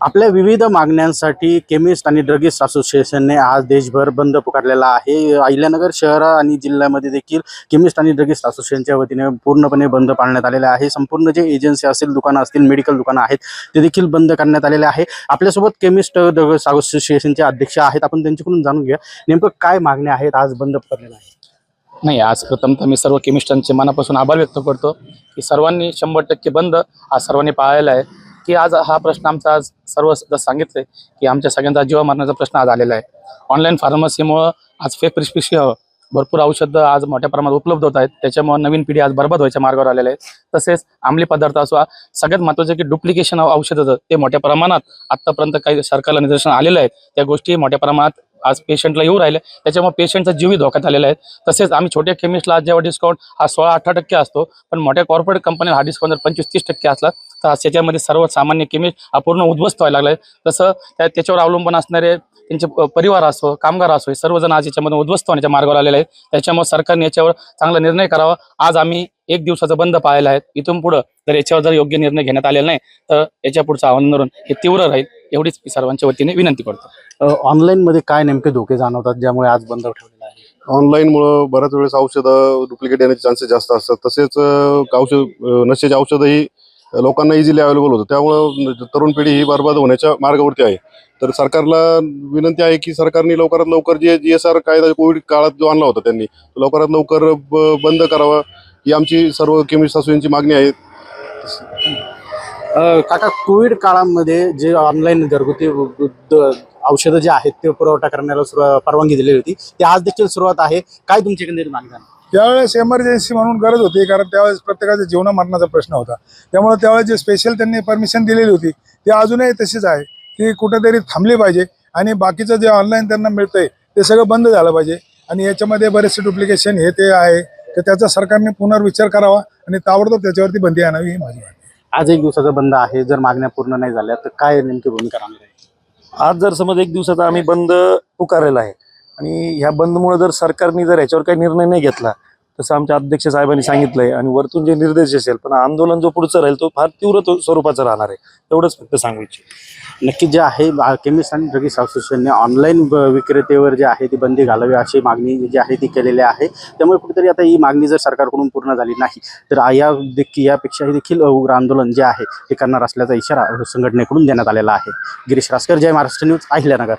आपल्या विविध मागण्यांसाठी केमिस्ट आणि ड्रगिस्ट असोसिएशनने आज देशभर बंद पुकारलेला आहे। अहिल्यानगर शहर आणि जिल्ह्यामध्ये देखील केमिस्ट आणि ड्रगिस्ट असोसिएशनच्या वतीने पूर्णपणे बंद पाळण्यात आलेले आहे। संपूर्ण जे एजन्सी असतील, दुकानं असतील, मेडिकल दुकानं आहेत, ते देखील बंद करण्यात आलेले आहे। आपल्यासोबत केमिस्ट ड्रगिस्ट असोसिएशनचे अध्यक्ष आहेत, आपण त्यांच्याकडून जाणून घेऊया नेमकं काय मागण्या आहेत आज बंद पुकारलेला आहे। नाही, आज प्रथमतः मी सर्व केमिस्टांचे मनापासून आभार व्यक्त करतो की सर्वांनी 100% बंद आज सर्वांनी पाळलेला आहे। की आज हा प्रश्न आमचा आज सर्व सांगितले की आमच्या सगळ्यांचा जीवा मरणाचा प्रश्न आज आलेला आहे। ऑनलाईन फार्मसीमुळे आज फेक प्रिस्क्रिप्शन भरपूर औषधं आज मोठ्या प्रमाणात उपलब्ध होत आहेत, त्याच्यामुळे नवीन पिढी आज बरबाद व्हायच्या मार्गावर आलेले आहे। तसेच अंमली पदार्थ असो, सगळ्यात महत्त्वाचं की डुप्लिकेशन औषधं ते मोठ्या प्रमाणात आत्तापर्यंत काही सरकारला निदर्शन आलेलं आहे, त्या गोष्टी मोठ्या प्रमाणात आज पेशंटला येऊ राहिले, त्याच्यामुळे पेशंटचा जीवही धोक्यात आलेला आहे। तसेच आम्ही छोट्या केमिस्टला आज जेव्हा डिस्काउंट हा 16-18% असतो, पण मोठ्या कॉर्पोरेट कंपनीला हा डिस्काउंट जर 25-30% असला तर आज त्याच्यामध्ये सर्वसामान्य केमिस्ट हा पूर्ण उद्ध्वस्त व्हायला लागला आहे। तसं त्याच्यावर अवलंबून असणारे त्यांचे परिवार असो, कामगार असो, हे सर्वजण आज याच्यामध्ये उद्ध्वस्त होण्याच्या मार्गावर आलेले आहेत। त्याच्यामुळे सरकारने याच्यावर चांगला निर्णय करावा। आज आम्ही 1 दिवसाचा बंद पाळलेला आहे। इथून पुढे जर याच्यावर जर योग्य निर्णय घेण्यात आलेला नाही तर याच्या पुढचं आंदोलन हे तीव्र राहील, एवढीच मी सर्वांच्या वतीने विनंती करतो। ऑनलाईन मध्ये काय नेमके धोके जाणवतात ज्यामुळे आज बंद ठेवलेला आहे? ऑनलाईनमुळे बऱ्याच वेळेस औषधं डुप्लिकेट येण्याचे चान्सेस जास्त असतात। तसेच नशेचे औषधही लोकांना इझिली अवेलेबल होतं, त्यामुळं तरुण पिढी ही बरबाद होण्याच्या मार्गावरती आहे। तर सरकारला विनंती आहे की सरकारने लवकरात लवकर जे GSR कायदा कोविड काळात जो आणला होता त्यांनी तो लवकरात लवकर बंद करावा, ही आमची सर्व केमिस्ट असोसिएशनची मागणी आहे। काका, कोविड काळामध्ये जे ऑनलाईन घरगुती औषधं जे आहेत ते पुरवठा करण्याला परवानगी दिलेली होती, ते आज देखील सुरुवात आहे, काय तुमची एकंदरीत मागणी? त्यावेळेस एमर्जन्सी म्हणून गरज होती, कारण त्यावेळेस प्रत्येकाचा जीवन मरणाचा प्रश्न होता। त्यामुळे त्यावेळेस जे स्पेशल त्यांनी परमिशन दिलेली होती ते अजूनही तशीच आहे की कुठेतरी थांबली पाहिजे आणि बाकीचं जे ऑनलाईन त्यांना मिळतंय ते सगळं बंद झालं पाहिजे। आणि याच्यामध्ये बरेचसे डुप्लिकेशन हे ते आहे, तर त्याचा सरकारने पुनर्विचार करावा आणि ताबडतोब त्याच्यावरती बंदी आणावी, ही माझी मागणी। आज 1 दिवसाचा बंद आहे, जर मागण्या पूर्ण नाही झाल्या तर काय नेमकी भूमिका राहणार आहे? आज जर समज 1 दिवसाचा आम्ही बंद पुकारलेला आहे आणि ह्या बंदमुळे जर सरकारने जर याच्यावर काही निर्णय नाही घेतला तसं आमच्या अध्यक्ष साहेबांनी सांगितलंय आणि वरतून जे निर्देश असेल, पण आंदोलन जो पुढचं राहील तो फार तीव्र स्वरूपाचं राहणार आहे, एवढंच फक्त सांगू इच्छितो। नक्की जे आहे केमिस्ट आणि ड्रगिस्ट असोसिएशनने ऑनलाईन विक्रेतेवर जे आहे ती बंदी घालावी अशी मागणी जी आहे ती केलेली आहे। त्यामुळे कुठेतरी आता ही मागणी जर सरकारकडून पूर्ण झाली नाही तर यापेक्षाही देखील उग्र आंदोलन जे आहे ते करणार असल्याचा इशारा संघटनेकडून देण्यात आलेला आहे। गिरीश रासकर, जय महाराष्ट्र न्यूज, अहिल्यानगर।